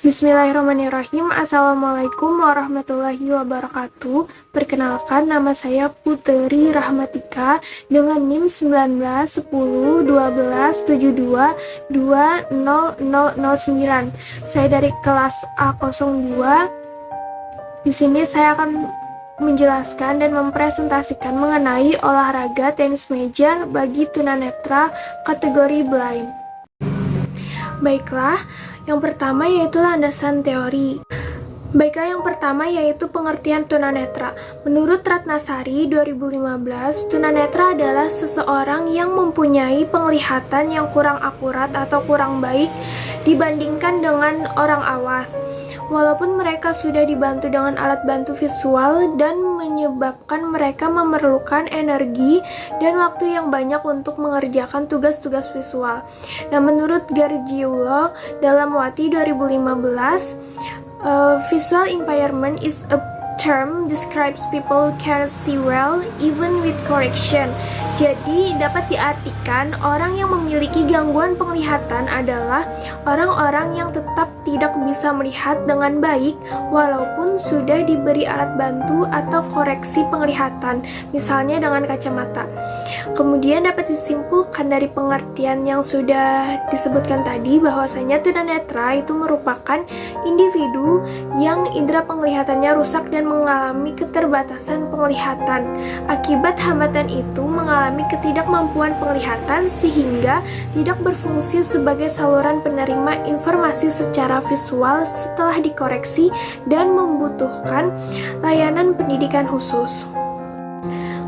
Bismillahirrahmanirrahim. Assalamualaikum warahmatullahi wabarakatuh. Perkenalkan, nama saya Putri Rahmatika dengan NIM 19 10 12 72 20009. Saya dari kelas A02. Di sini saya akan menjelaskan dan mempresentasikan mengenai olahraga tenis meja bagi tunanetra kategori blind. Baiklah, yang pertama yaitu landasan teori. Yang pertama yaitu pengertian tunanetra. Menurut Ratnasari 2015, tunanetra adalah seseorang yang mempunyai penglihatan yang kurang akurat atau kurang baik dibandingkan dengan orang awas. Walaupun mereka sudah dibantu dengan alat bantu visual dan menyebabkan mereka memerlukan energi dan waktu yang banyak untuk mengerjakan tugas-tugas visual. Nah, menurut Gargiulo dalam Wati 2015, visual impairment is a term describes people who can see well even with correction. Jadi dapat diartikan orang yang memiliki gangguan penglihatan adalah orang-orang yang tetap tidak bisa melihat dengan baik walaupun sudah diberi alat bantu atau koreksi penglihatan, misalnya dengan kacamata. Kemudian dapat disimpulkan dari pengertian yang sudah disebutkan tadi bahwasanya tunanetra itu merupakan individu yang indera penglihatannya rusak dan mengalami keterbatasan penglihatan. Akibat hambatan itu mengalami ketidakmampuan penglihatan sehingga tidak berfungsi sebagai saluran penerima informasi secara visual setelah dikoreksi dan membutuhkan layanan pendidikan khusus.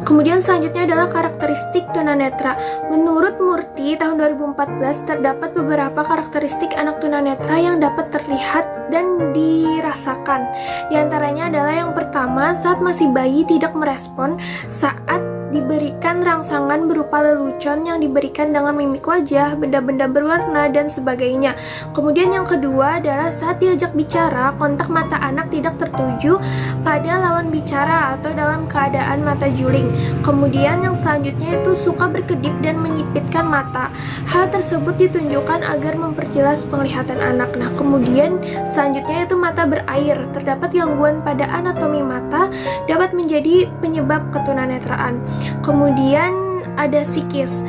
Kemudian selanjutnya adalah karakteristik tunanetra. Menurut Murti tahun 2014 terdapat beberapa karakteristik anak tunanetra yang dapat terlihat dan dirasakan. Di antaranya adalah yang pertama, saat masih bayi tidak merespon saat diberikan rangsangan berupa lelucon yang diberikan dengan mimik wajah, benda-benda berwarna, dan sebagainya. Kemudian yang kedua adalah saat diajak bicara, kontak mata anak tidak tertuju pada lawan bicara atau dalam keadaan mata juling. Kemudian yang selanjutnya itu suka berkedip dan menyipitkan mata. Hal tersebut ditunjukkan agar memperjelas penglihatan anak. Nah, kemudian selanjutnya itu mata berair. Terdapat gangguan pada anatomi mata dapat menjadi penyebab ketunanetraan. Kemudian ada psikis,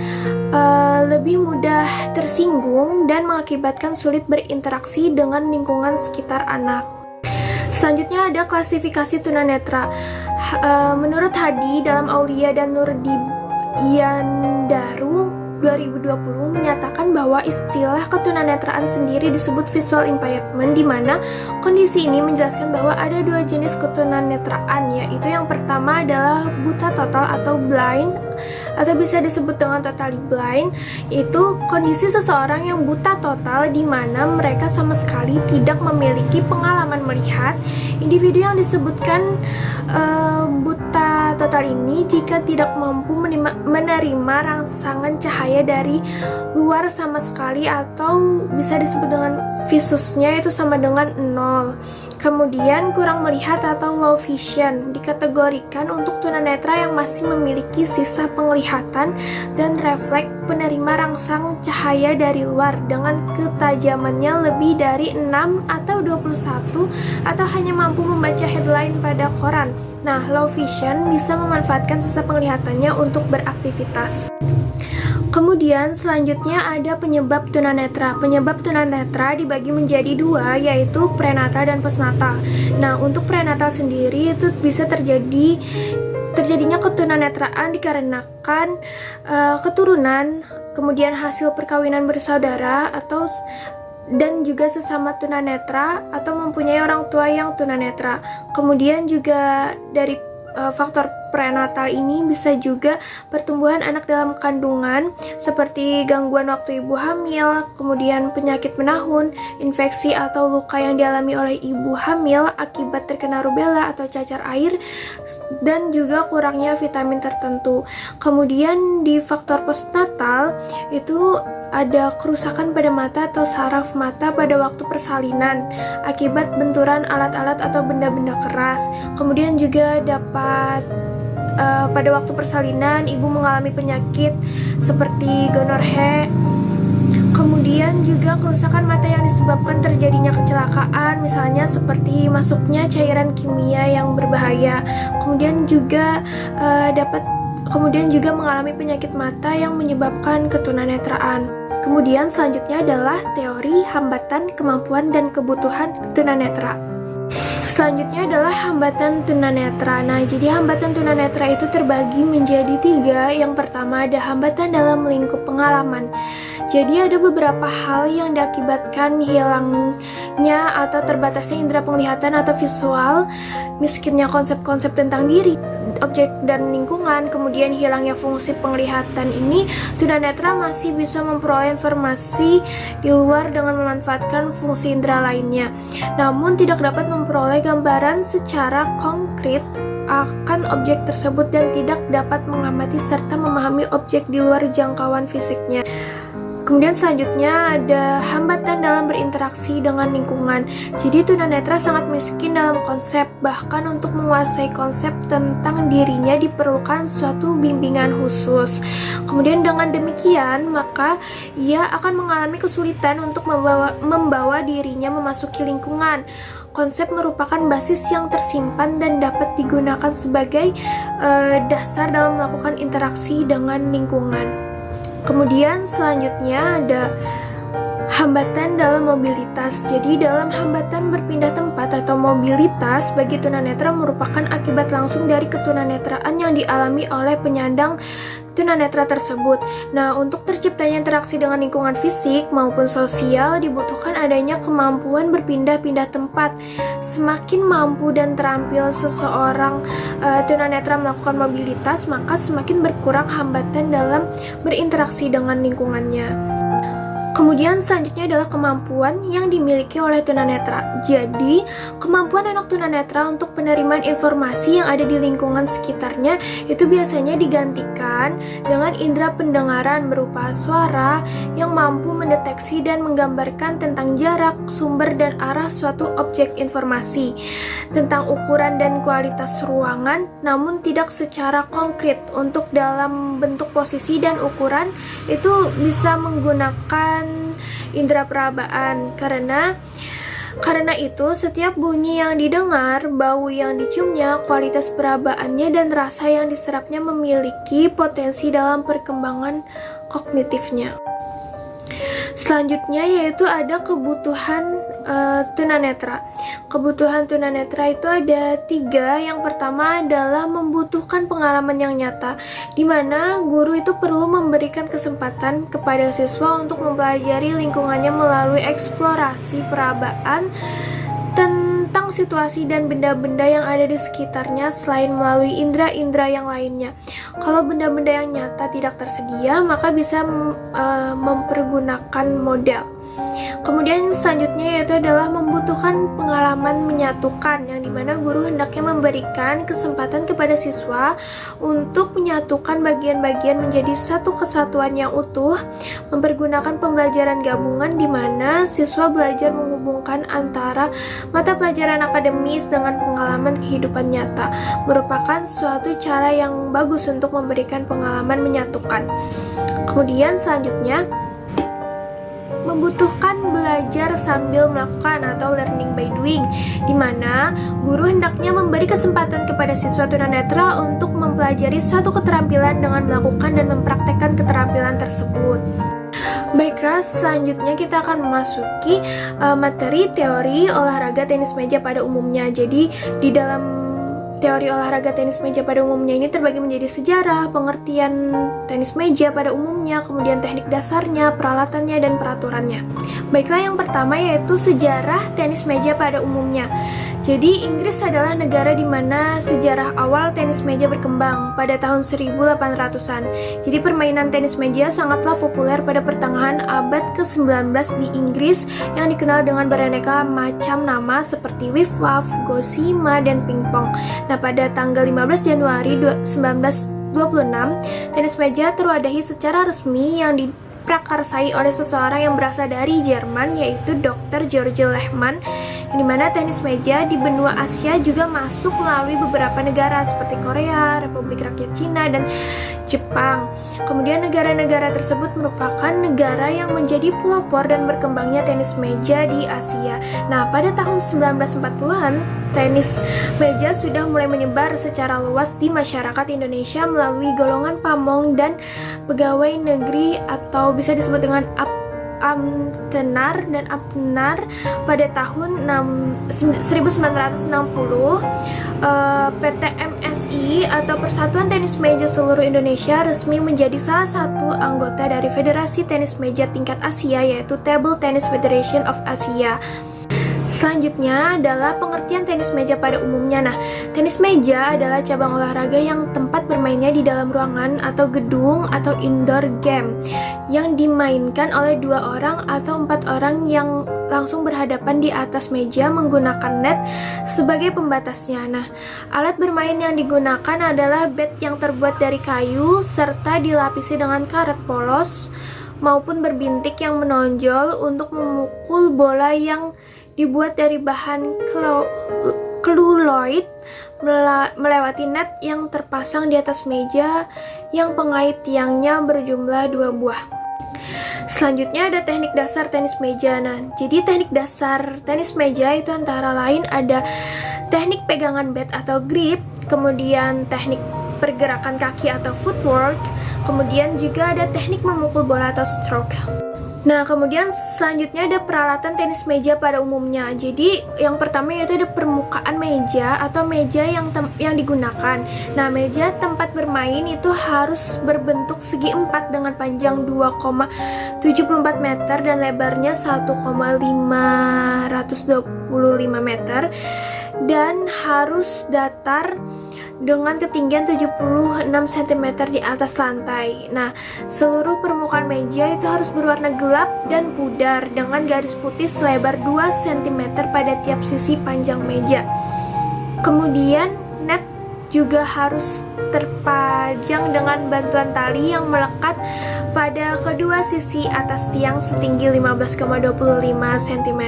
lebih mudah tersinggung dan mengakibatkan sulit berinteraksi dengan lingkungan sekitar anak. Selanjutnya ada klasifikasi tunanetra. Menurut Hadi dalam Aulia dan Nurdiyandaru 2020 menyatakan bahwa istilah ketunanetraan sendiri disebut visual impairment, di mana kondisi ini menjelaskan bahwa ada dua jenis ketunanetraan, yaitu yang pertama adalah buta total atau blind, atau bisa disebut dengan totally blind, yaitu kondisi seseorang yang buta total di mana mereka sama sekali tidak memiliki pengalaman melihat. Individu yang disebutkan buta total ini jika tidak mampu menerima rangsangan cahaya dari luar sama sekali, atau bisa disebut dengan visusnya itu sama dengan 0. Kemudian kurang melihat atau low vision dikategorikan untuk tunanetra yang masih memiliki sisa penglihatan dan refleks penerima rangsang cahaya dari luar dengan ketajamannya lebih dari 6 atau 21, atau hanya mampu membaca headline pada koran. Nah, low vision bisa memanfaatkan sisa penglihatannya untuk beraktivitas. Kemudian selanjutnya ada penyebab tunanetra. Penyebab tunanetra dibagi menjadi dua, yaitu prenatal dan postnatal. Nah, untuk prenatal sendiri itu bisa terjadinya ketunanetraan dikarenakan keturunan, kemudian hasil perkawinan bersaudara dan juga sesama tunanetra atau mempunyai orang tua yang tunanetra. Kemudian juga dari faktor prenatal ini bisa juga pertumbuhan anak dalam kandungan seperti gangguan waktu ibu hamil, kemudian penyakit menahun, infeksi atau luka yang dialami oleh ibu hamil akibat terkena rubella atau cacar air, dan juga kurangnya vitamin tertentu. Kemudian di faktor postnatal itu ada kerusakan pada mata atau saraf mata pada waktu persalinan akibat benturan alat-alat atau benda-benda keras. Kemudian juga dapat pada waktu persalinan ibu mengalami penyakit seperti gonorrhea, Kemudian juga kerusakan mata yang disebabkan terjadinya kecelakaan, misalnya seperti masuknya cairan kimia yang berbahaya. Kemudian juga mengalami penyakit mata yang menyebabkan ketunanetraan. Kemudian selanjutnya adalah teori hambatan, kemampuan, dan kebutuhan tunanetra. Selanjutnya adalah hambatan tunanetra. Nah, jadi hambatan tunanetra itu terbagi menjadi 3. Yang pertama ada hambatan dalam lingkup pengalaman. Jadi ada beberapa hal yang diakibatkan hilangnya atau terbatasnya indera penglihatan atau visual, miskinnya konsep-konsep tentang diri, objek dan lingkungan, kemudian hilangnya fungsi penglihatan ini, tunanetra masih bisa memperoleh informasi di luar dengan memanfaatkan fungsi indera lainnya. Namun tidak dapat memperoleh gambaran secara konkret akan objek tersebut dan tidak dapat mengamati serta memahami objek di luar jangkauan fisiknya. Kemudian selanjutnya ada hambatan dalam berinteraksi dengan lingkungan. Jadi tunanetra sangat miskin dalam konsep, bahkan untuk menguasai konsep tentang dirinya diperlukan suatu bimbingan khusus. Kemudian dengan demikian, maka ia akan mengalami kesulitan untuk membawa dirinya memasuki lingkungan. Konsep merupakan basis yang tersimpan dan dapat digunakan sebagai dasar dalam melakukan interaksi dengan lingkungan. Kemudian selanjutnya ada hambatan dalam mobilitas. Jadi dalam hambatan berpindah tempat atau mobilitas bagi tunanetra merupakan akibat langsung dari ketunanetraan yang dialami oleh penyandang tunanetra tersebut. Nah, untuk terciptanya interaksi dengan lingkungan fisik maupun sosial dibutuhkan adanya kemampuan berpindah-pindah tempat. Semakin mampu dan terampil seseorang tunanetra melakukan mobilitas, maka semakin berkurang hambatan dalam berinteraksi dengan lingkungannya. Kemudian selanjutnya adalah kemampuan yang dimiliki oleh tunanetra. Jadi, kemampuan anak tunanetra untuk penerimaan informasi yang ada di lingkungan sekitarnya itu biasanya digantikan dengan indera pendengaran berupa suara yang mampu mendeteksi dan menggambarkan tentang jarak, sumber, dan arah suatu objek informasi, tentang ukuran dan kualitas ruangan, namun tidak secara konkret. Untuk dalam bentuk posisi dan ukuran itu bisa menggunakan indera perabaan. Karena itu setiap bunyi yang didengar, bau yang diciumnya, kualitas perabaannya, dan rasa yang diserapnya memiliki potensi dalam perkembangan kognitifnya. Selanjutnya yaitu ada kebutuhan tunanetra. Kebutuhan tunanetra itu ada 3. Yang pertama adalah membutuhkan pengalaman yang nyata, di mana guru itu perlu memberikan kesempatan kepada siswa untuk mempelajari lingkungannya melalui eksplorasi perabaan tentang situasi dan benda-benda yang ada di sekitarnya selain melalui indera-indera yang lainnya. Kalau benda-benda yang nyata tidak tersedia, maka bisa mempergunakan model. Kemudian selanjutnya yaitu adalah membutuhkan pengalaman menyatukan, yang dimana guru hendaknya memberikan kesempatan kepada siswa untuk menyatukan bagian-bagian menjadi satu kesatuan yang utuh, mempergunakan pembelajaran gabungan di mana siswa belajar menghubungkan antara mata pelajaran akademis dengan pengalaman kehidupan nyata, merupakan suatu cara yang bagus untuk memberikan pengalaman menyatukan. Kemudian selanjutnya membutuhkan belajar sambil melakukan atau learning by doing, di mana guru hendaknya memberi kesempatan kepada siswa tunanetra untuk mempelajari suatu keterampilan dengan melakukan dan mempraktekkan keterampilan tersebut. Baiklah, selanjutnya kita akan memasuki materi teori olahraga tenis meja pada umumnya. Jadi di dalam teori olahraga tenis meja pada umumnya ini terbagi menjadi sejarah, pengertian tenis meja pada umumnya, kemudian teknik dasarnya, peralatannya, dan peraturannya. Baiklah, yang pertama yaitu sejarah tenis meja pada umumnya. Jadi Inggris adalah negara di mana sejarah awal tenis meja berkembang pada tahun 1800-an. Jadi permainan tenis meja sangatlah populer pada pertengahan abad ke-19 di Inggris yang dikenal dengan beraneka macam nama seperti wif-waf, gosima, dan pingpong. Nah, pada tanggal 15 Januari 1926, tenis meja terwadahi secara resmi yang diprakarsai oleh seseorang yang berasal dari Jerman, yaitu Dr. George Lehmann, yang dimana tenis meja di benua Asia juga masuk melalui beberapa negara seperti Korea, Republik Rakyat Cina, dan Jepang. Kemudian negara-negara tersebut merupakan negara yang menjadi pelopor dan berkembangnya tenis meja di Asia. Nah, pada tahun 1940-an, tenis meja sudah mulai menyebar secara luas di masyarakat Indonesia melalui golongan pamong dan pegawai negeri atau bisa disebut dengan Amtenar dan Aptenar. Pada tahun 1960, PT MSI atau Persatuan Tenis Meja Seluruh Indonesia resmi menjadi salah satu anggota dari Federasi Tenis Meja tingkat Asia, yaitu Table Tennis Federation of Asia. Selanjutnya adalah pengertian tenis meja pada umumnya. Nah, tenis meja adalah cabang olahraga yang tempat bermainnya di dalam ruangan atau gedung atau indoor game yang dimainkan oleh 2 orang atau 4 orang yang langsung berhadapan di atas meja menggunakan net sebagai pembatasnya. Nah, alat bermain yang digunakan adalah bat yang terbuat dari kayu serta dilapisi dengan karet polos maupun berbintik yang menonjol untuk memukul bola yang dibuat dari bahan keluloid melewati net yang terpasang di atas meja yang pengait tiangnya berjumlah 2 buah. Selanjutnya ada teknik dasar tenis meja. Nah, jadi teknik dasar tenis meja itu antara lain ada teknik pegangan bat atau grip, kemudian teknik pergerakan kaki atau footwork, kemudian juga ada teknik memukul bola atau stroke. Nah, kemudian selanjutnya ada peralatan tenis meja pada umumnya. Jadi, yang pertama yaitu ada permukaan meja atau meja yang digunakan. Nah, meja tempat bermain itu harus berbentuk segi 4 dengan panjang 2,74 meter dan lebarnya 1,525 meter dan harus datar dengan ketinggian 76 cm di atas lantai. Nah, seluruh permukaan meja itu harus berwarna gelap dan pudar dengan garis putih selebar 2 cm pada tiap sisi panjang meja. Kemudian, net juga harus terpajang dengan bantuan tali yang melekat pada kedua sisi atas tiang setinggi 15,25 cm.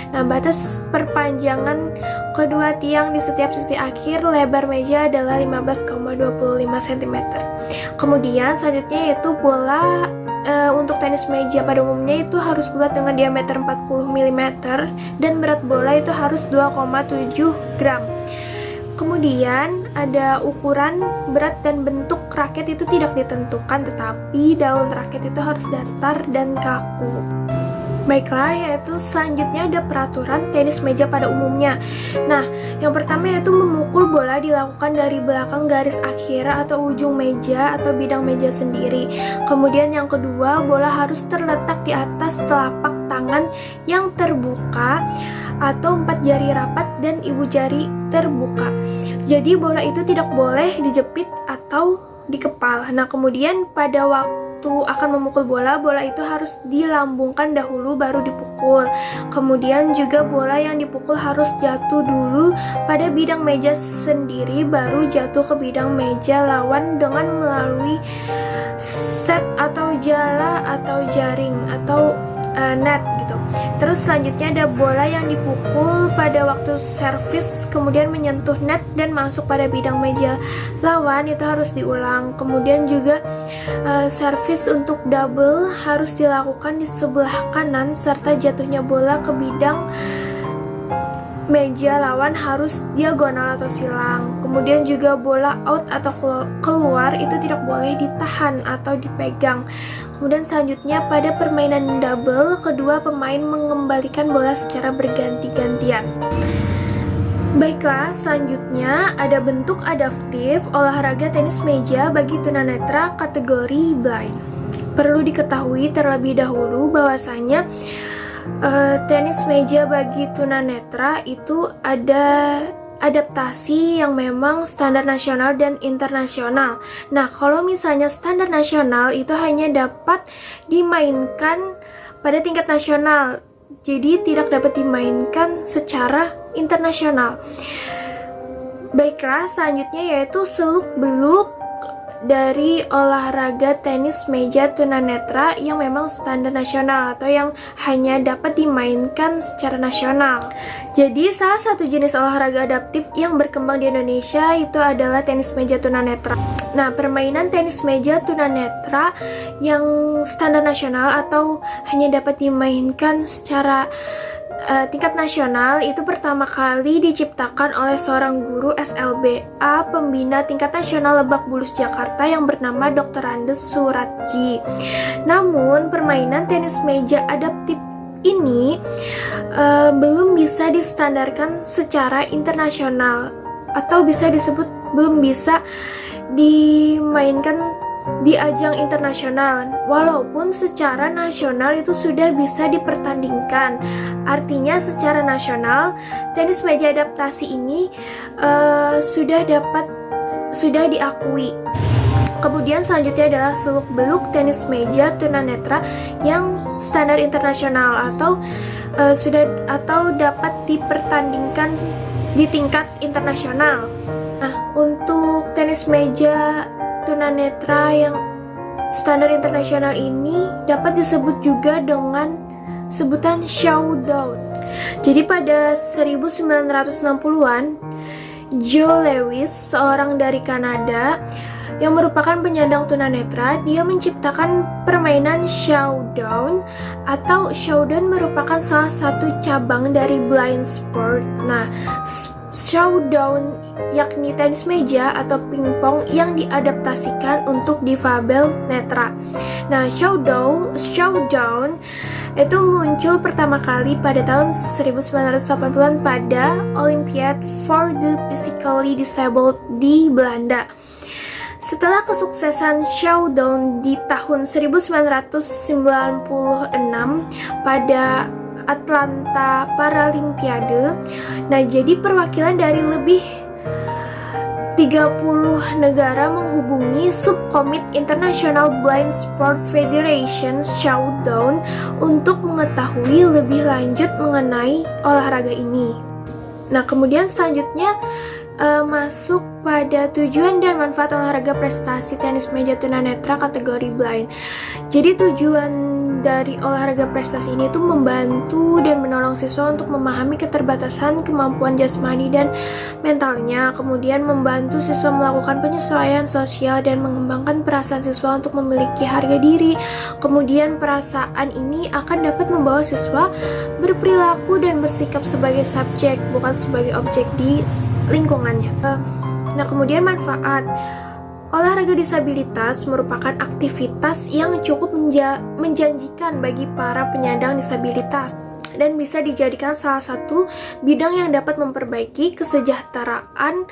Nah, batas perpanjangan kedua tiang di setiap sisi akhir lebar meja adalah 15,25 cm. Kemudian selanjutnya yaitu bola untuk tenis meja pada umumnya itu harus bulat dengan diameter 40 mm dan berat bola itu harus 2,7 gram. Kemudian ada ukuran, berat, dan bentuk raket itu tidak ditentukan, tetapi daun raket itu harus datar dan kaku. Baiklah, yaitu selanjutnya ada peraturan tenis meja pada umumnya. Nah, yang pertama yaitu memukul bola dilakukan dari belakang garis akhir atau ujung meja atau bidang meja sendiri. Kemudian yang kedua, bola harus terletak di atas telapak tangan yang terbuka atau 4 jari rapat dan ibu jari terbuka. Jadi bola itu tidak boleh dijepit atau dikepal. Nah, kemudian pada waktu akan memukul bola, bola itu harus dilambungkan dahulu baru dipukul. Kemudian juga bola yang dipukul harus jatuh dulu pada bidang meja sendiri baru jatuh ke bidang meja lawan dengan melalui set atau jala atau jaring atau net gitu. Terus selanjutnya ada bola yang dipukul pada waktu servis kemudian menyentuh net dan masuk pada bidang meja lawan itu harus diulang. Kemudian juga servis untuk double harus dilakukan di sebelah kanan serta jatuhnya bola ke bidang meja lawan harus diagonal atau silang. Kemudian juga bola out atau keluar itu tidak boleh ditahan atau dipegang. Kemudian selanjutnya pada permainan double, kedua pemain mengembalikan bola secara berganti-gantian. Baiklah, selanjutnya ada bentuk adaptif olahraga tenis meja bagi tunanetra kategori blind. Perlu diketahui terlebih dahulu bahwasanya tenis meja bagi tunanetra itu ada adaptasi yang memang standar nasional dan internasional. Nah, kalau misalnya standar nasional itu hanya dapat dimainkan pada tingkat nasional, jadi tidak dapat dimainkan secara internasional. Baiklah, selanjutnya yaitu seluk-beluk dari olahraga tenis meja tunanetra yang memang standar nasional atau yang hanya dapat dimainkan secara nasional. Jadi salah satu jenis olahraga adaptif yang berkembang di Indonesia itu adalah tenis meja tunanetra. Nah, permainan tenis meja tunanetra yang standar nasional atau hanya dapat dimainkan secara tingkat nasional itu pertama kali diciptakan oleh seorang guru SLBA pembina tingkat nasional Lebak Bulus Jakarta yang bernama Dr. Andes Suratji. Namun permainan tenis meja adaptif ini belum bisa distandarkan secara internasional atau bisa disebut belum bisa dimainkan di ajang internasional, walaupun secara nasional itu sudah bisa dipertandingkan. Artinya secara nasional tenis meja adaptasi ini sudah diakui. Kemudian selanjutnya adalah seluk-beluk tenis meja tunanetra yang standar internasional atau dapat dipertandingkan di tingkat internasional. Nah, untuk tenis meja tunanetra yang standar internasional ini dapat disebut juga dengan sebutan showdown. Jadi pada 1960-an, Joe Lewis, seorang dari Kanada yang merupakan penyandang tunanetra, dia menciptakan permainan showdown atau showdown merupakan salah satu cabang dari blind sport. Nah, showdown yakni tenis meja atau pingpong yang diadaptasikan untuk difabel netra. Nah, showdown itu muncul pertama kali pada tahun 1980-an pada Olympiad for the Physically Disabled di Belanda. Setelah kesuksesan showdown di tahun 1996 pada Atlanta Paralimpiade. Nah, jadi perwakilan dari lebih 30 negara menghubungi Subkomit International Blind Sport Federation Showdown untuk mengetahui lebih lanjut mengenai olahraga ini. Nah, kemudian selanjutnya masuk pada tujuan dan manfaat olahraga prestasi tenis meja tunanetra kategori blind. Jadi tujuan dari olahraga prestasi ini itu membantu dan menolong siswa untuk memahami keterbatasan kemampuan jasmani dan mentalnya, kemudian membantu siswa melakukan penyesuaian sosial dan mengembangkan perasaan siswa untuk memiliki harga diri. Kemudian perasaan ini akan dapat membawa siswa berperilaku dan bersikap sebagai subjek, bukan sebagai objek di lingkungannya. Nah, kemudian manfaat olahraga disabilitas merupakan aktivitas yang cukup menjanjikan bagi para penyandang disabilitas dan bisa dijadikan salah satu bidang yang dapat memperbaiki kesejahteraan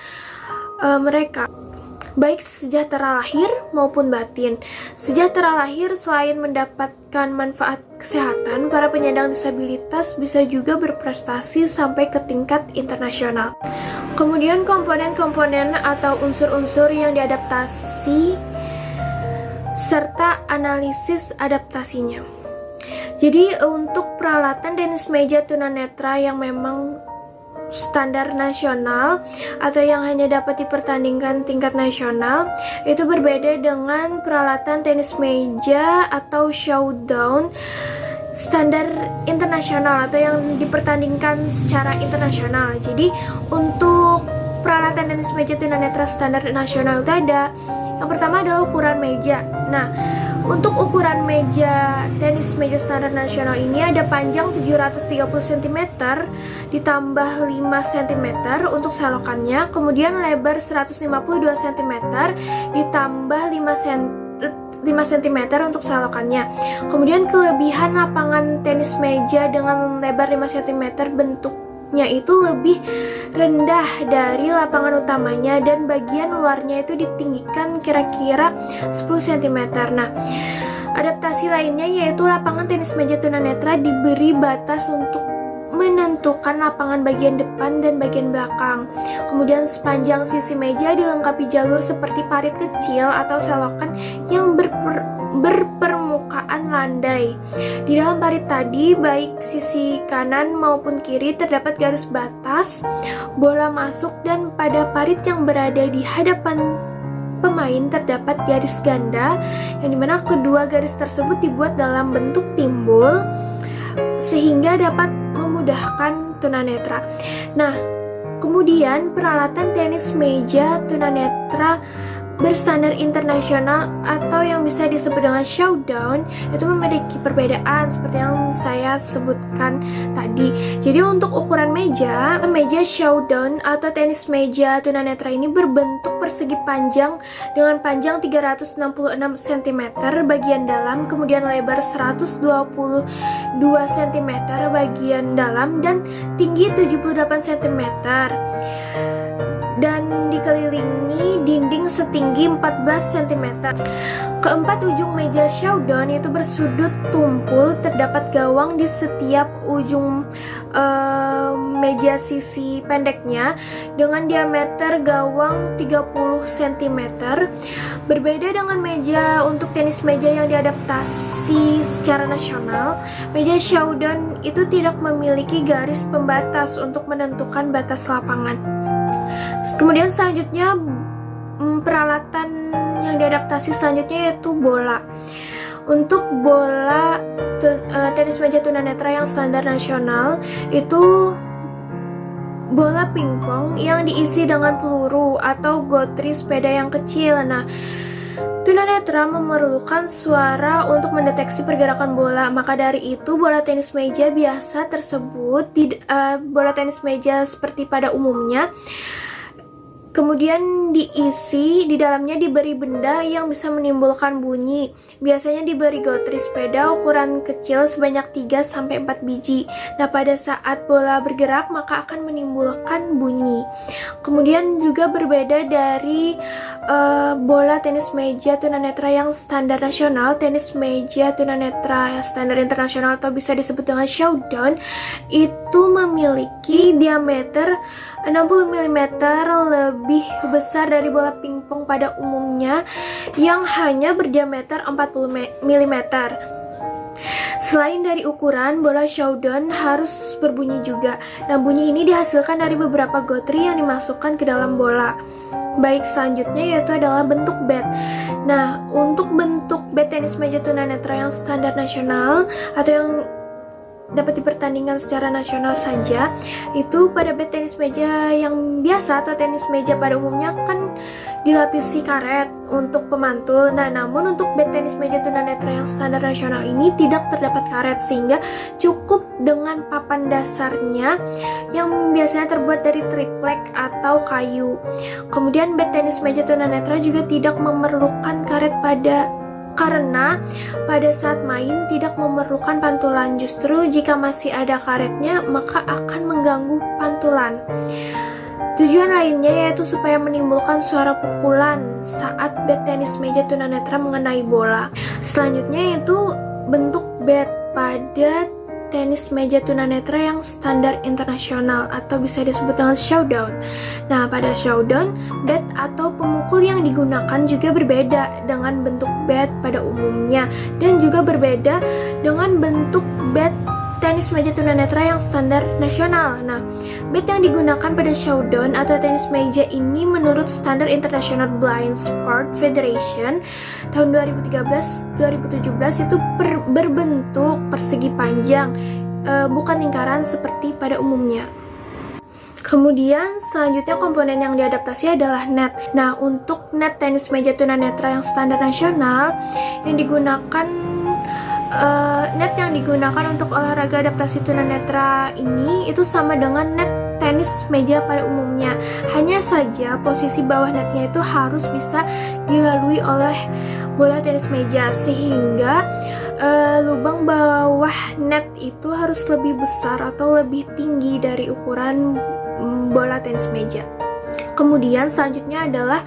mereka, baik sejahtera lahir maupun batin. Sejahtera lahir selain mendapatkan manfaat kesehatan, para penyandang disabilitas bisa juga berprestasi sampai ke tingkat internasional. Kemudian komponen-komponen atau unsur-unsur yang diadaptasi serta analisis adaptasinya. Jadi untuk peralatan tenis meja tunanetra yang memang standar nasional atau yang hanya dapat dipertandingkan tingkat nasional itu berbeda dengan peralatan tenis meja atau showdown standar internasional atau yang dipertandingkan secara internasional. Jadi untuk peralatan tenis meja tunanetra standar nasional itu ada, yang pertama adalah ukuran meja. Nah, untuk ukuran meja tenis meja standar nasional ini ada panjang 730 cm ditambah 5 cm untuk selokannya, kemudian lebar 152 cm ditambah 5 cm untuk selokannya. Kemudian kelebihan lapangan tenis meja dengan lebar 5 cm bentuknya itu lebih rendah dari lapangan utamanya dan bagian luarnya itu ditinggikan kira-kira 10 cm. Nah, adaptasi lainnya yaitu lapangan tenis meja tunanetra diberi batas untuk menentukan lapangan bagian depan dan bagian belakang. Kemudian sepanjang sisi meja dilengkapi jalur seperti parit kecil atau selokan yang berpermukaan landai. Di dalam parit tadi, baik sisi kanan maupun kiri terdapat garis batas, bola masuk, dan pada parit yang berada di hadapan pemain terdapat garis ganda, yang dimana kedua garis tersebut dibuat dalam bentuk timbul sehingga dapat memudahkan tunanetra. Nah, kemudian peralatan tenis meja tunanetra berstandar internasional atau yang bisa disebut dengan showdown itu memiliki perbedaan seperti yang saya sebutkan tadi. Jadi untuk ukuran meja showdown atau tenis meja tunanetra ini berbentuk persegi panjang dengan panjang 366 cm bagian dalam, kemudian lebar 122 cm bagian dalam dan tinggi 78 cm. Dan dikelilingi dinding setinggi 14 cm. Keempat ujung meja showdown itu bersudut tumpul, terdapat gawang di setiap ujung meja sisi pendeknya dengan diameter gawang 30 cm. Berbeda dengan meja untuk tenis meja yang diadaptasi secara nasional, meja showdown itu tidak memiliki garis pembatas untuk menentukan batas lapangan. Kemudian selanjutnya peralatan yang diadaptasi selanjutnya yaitu bola. Untuk bola tenis meja tunanetra yang standar nasional itu bola pingpong yang diisi dengan peluru atau gotri sepeda yang kecil. Nah, tunanetra memerlukan suara untuk mendeteksi pergerakan bola. Maka dari itu bola tenis meja biasa tersebut bola tenis meja seperti pada umumnya kemudian diisi, di dalamnya diberi benda yang bisa menimbulkan bunyi. Biasanya diberi gotri sepeda ukuran kecil sebanyak 3-4 biji. Nah, pada saat bola bergerak maka akan menimbulkan bunyi. Kemudian juga berbeda dari bola tenis meja tunanetra yang standar nasional, tenis meja tunanetra yang standar internasional atau bisa disebut dengan showdown itu memiliki diameter 60 mm lebih besar dari bola pingpong pada umumnya yang hanya berdiameter 40 mm. Selain dari ukuran, bola showdown harus berbunyi juga. Nah, bunyi ini dihasilkan dari beberapa gotri yang dimasukkan ke dalam bola. Baik, selanjutnya yaitu adalah bentuk bat. Nah, untuk bentuk bat tenis meja tunanetra yang standar nasional atau yang dapat dipertandingkan secara nasional saja, itu pada bat tenis meja yang biasa atau tenis meja pada umumnya kan dilapisi karet untuk pemantul. Nah, namun untuk bat tenis meja tunanetra yang standar nasional ini tidak terdapat karet sehingga cukup dengan papan dasarnya yang biasanya terbuat dari triplek atau kayu. Kemudian bat tenis meja tunanetra juga tidak memerlukan karet karena pada saat main tidak memerlukan pantulan. Justru jika masih ada karetnya maka akan mengganggu pantulan. Tujuan lainnya yaitu supaya menimbulkan suara pukulan saat bat tenis meja tunanetra mengenai bola. Selanjutnya yaitu bentuk bat pada tenis meja tunanetra yang standar internasional atau bisa disebut dengan showdown. Nah, pada showdown, bat atau pemukul yang digunakan juga berbeda dengan bentuk bat pada umumnya dan juga berbeda dengan bentuk bat tenis meja tunanetra yang standar nasional. Nah, bat yang digunakan pada showdown atau tenis meja ini menurut standar International Blind Sport Federation tahun 2013-2017 itu berbentuk persegi panjang, bukan lingkaran seperti pada umumnya. Kemudian selanjutnya komponen yang diadaptasi adalah net. Nah, untuk net tenis meja tunanetra yang standar nasional yang digunakan net yang digunakan untuk olahraga adaptasi tunanetra ini itu sama dengan net tenis meja pada umumnya. Hanya saja posisi bawah netnya itu harus bisa dilalui oleh bola tenis meja sehingga lubang bawah net itu harus lebih besar atau lebih tinggi dari ukuran bola tenis meja. Kemudian selanjutnya adalah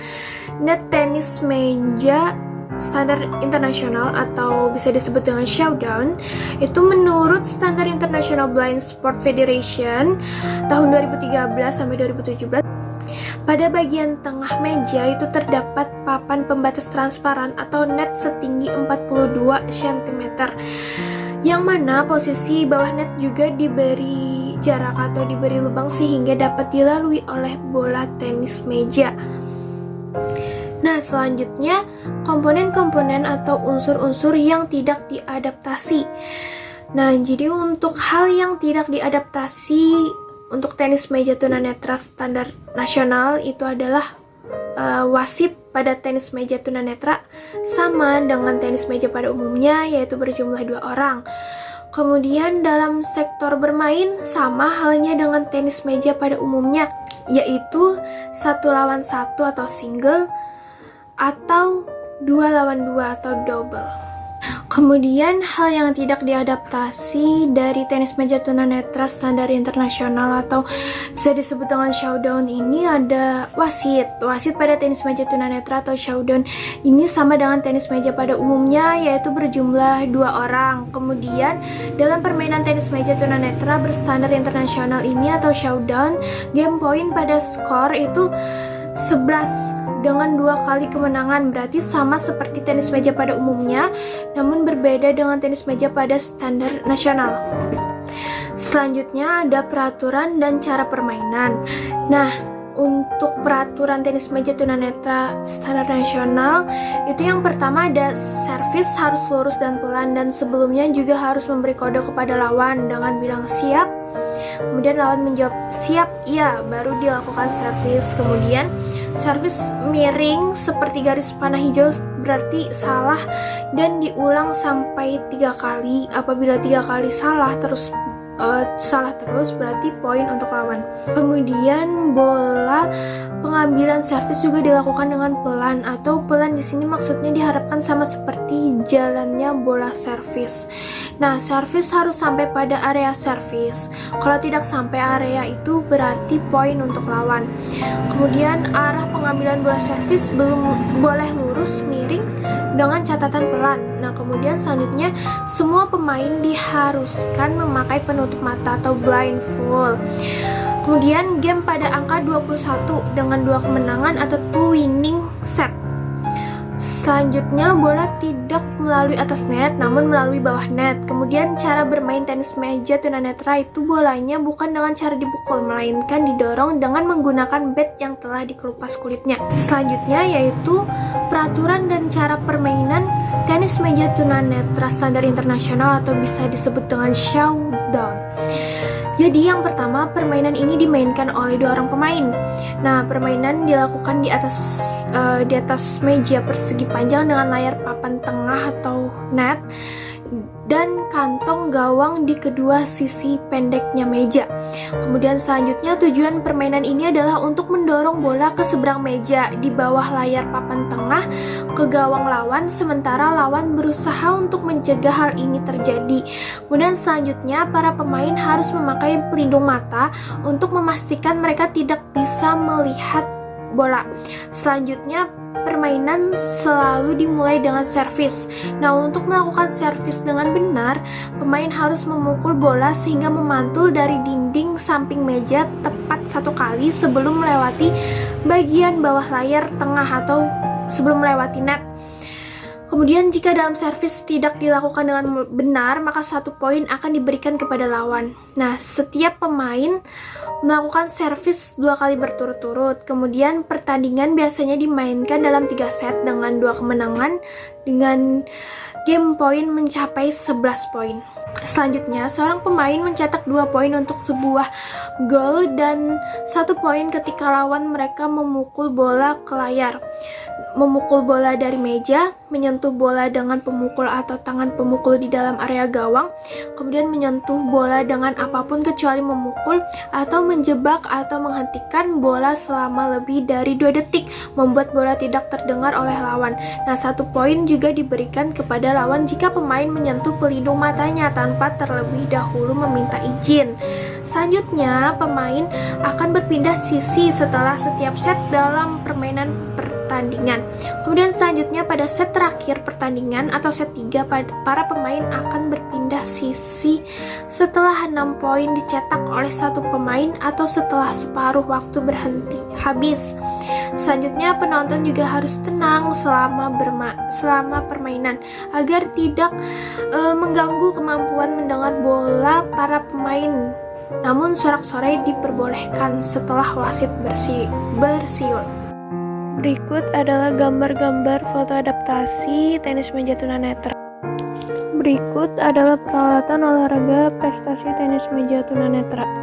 net tenis meja standar internasional atau bisa disebut dengan showdown. Itu menurut standar International Blind Sport Federation tahun 2013 sampai 2017. Pada bagian tengah meja itu terdapat papan pembatas transparan atau net setinggi 42 cm. Yang mana posisi bawah net juga diberi jarak atau diberi lubang sehingga dapat dilalui oleh bola tenis meja. Nah, selanjutnya komponen-komponen atau unsur-unsur yang tidak diadaptasi. Nah, jadi untuk hal yang tidak diadaptasi untuk tenis meja tunanetra standar nasional itu adalah wasit pada tenis meja tunanetra sama dengan tenis meja pada umumnya, yaitu berjumlah 2 orang. Kemudian dalam sektor bermain sama halnya dengan tenis meja pada umumnya, yaitu 1 lawan 1 atau single atau 2 lawan 2 atau double. Kemudian hal yang tidak diadaptasi dari tenis meja tunanetra standar internasional atau bisa disebut dengan showdown ini ada wasit. Wasit pada tenis meja tunanetra atau showdown ini sama dengan tenis meja pada umumnya, yaitu berjumlah 2 orang. Kemudian dalam permainan tenis meja tunanetra berstandar internasional ini atau showdown, game point pada skor itu 11 dengan 2 kali kemenangan, berarti sama seperti tenis meja pada umumnya, namun berbeda dengan tenis meja pada standar nasional. Selanjutnya ada peraturan dan cara permainan. Nah, untuk peraturan tenis meja tunanetra standar nasional, itu yang pertama ada servis harus lurus dan pelan, dan sebelumnya juga harus memberi kode kepada lawan dengan bilang siap. Kemudian lawan menjawab siap, iya, baru dilakukan servis. Kemudian servis miring seperti garis panah hijau berarti salah dan diulang sampai 3 kali. Apabila 3 kali salah terus berarti poin untuk lawan. Kemudian bola pengambilan servis juga dilakukan dengan pelan, atau pelan di sini maksudnya diharapkan sama seperti jalannya bola servis. Nah, servis harus sampai pada area servis. Kalau tidak sampai area itu berarti poin untuk lawan. Kemudian arah pengambilan bola servis belum boleh lurus, miring dengan catatan pelan. Nah, kemudian selanjutnya semua pemain diharuskan memakai penutup mata atau blindfold. Kemudian game pada angka 21 dengan 2 kemenangan atau 2 winning set. Selanjutnya bola tidak melalui atas net namun melalui bawah net. Kemudian cara bermain tenis meja tunanetra itu bolanya bukan dengan cara dipukul, melainkan didorong dengan menggunakan bat yang telah dikelupas kulitnya. Selanjutnya yaitu peraturan dan cara permainan tenis meja tunanetra standar internasional atau bisa disebut dengan showdown. Jadi yang pertama, permainan ini dimainkan oleh 2 orang pemain. Nah, permainan dilakukan di atas meja persegi panjang dengan layar papan tengah atau net dan kantong gawang di kedua sisi pendeknya meja. Kemudian selanjutnya tujuan permainan ini adalah untuk mendorong bola ke seberang meja di bawah layar papan tengah ke gawang lawan, sementara lawan berusaha untuk mencegah hal ini terjadi. Kemudian selanjutnya para pemain harus memakai pelindung mata untuk memastikan mereka tidak bisa melihat bola. Selanjutnya permainan selalu dimulai dengan servis. Nah, untuk melakukan servis dengan benar, pemain harus memukul bola sehingga memantul dari dinding samping meja tepat 1 kali sebelum melewati bagian bawah layar tengah atau sebelum melewati net. Kemudian jika dalam servis tidak dilakukan dengan benar, maka 1 poin akan diberikan kepada lawan. Nah, setiap pemain melakukan servis 2 kali berturut-turut. Kemudian pertandingan biasanya dimainkan dalam 3 set dengan 2 kemenangan dengan game point mencapai 11 poin. Selanjutnya, seorang pemain mencetak 2 poin untuk sebuah gol dan 1 poin ketika lawan mereka memukul bola ke layar. Memukul bola dari meja, menyentuh bola dengan pemukul atau tangan pemukul di dalam area gawang, kemudian menyentuh bola dengan apapun kecuali memukul, atau menjebak atau menghentikan bola selama lebih dari 2 detik, membuat bola tidak terdengar oleh lawan. Nah, 1 poin juga diberikan kepada lawan jika pemain menyentuh pelindung matanya tanpa terlebih dahulu meminta izin. Selanjutnya, pemain akan berpindah sisi setelah setiap set dalam permainan pertandingan. Kemudian selanjutnya pada set terakhir pertandingan atau set 3, para pemain akan berpindah sisi setelah 6 poin dicetak oleh 1 pemain atau setelah separuh waktu berhenti habis. Selanjutnya penonton juga harus tenang selama permainan agar tidak mengganggu kemampuan mendengar bola para pemain. Namun sorak-sorai diperbolehkan setelah wasit bersiul. Berikut adalah gambar-gambar foto adaptasi tenis meja tunanetra. Berikut adalah peralatan olahraga prestasi tenis meja tunanetra.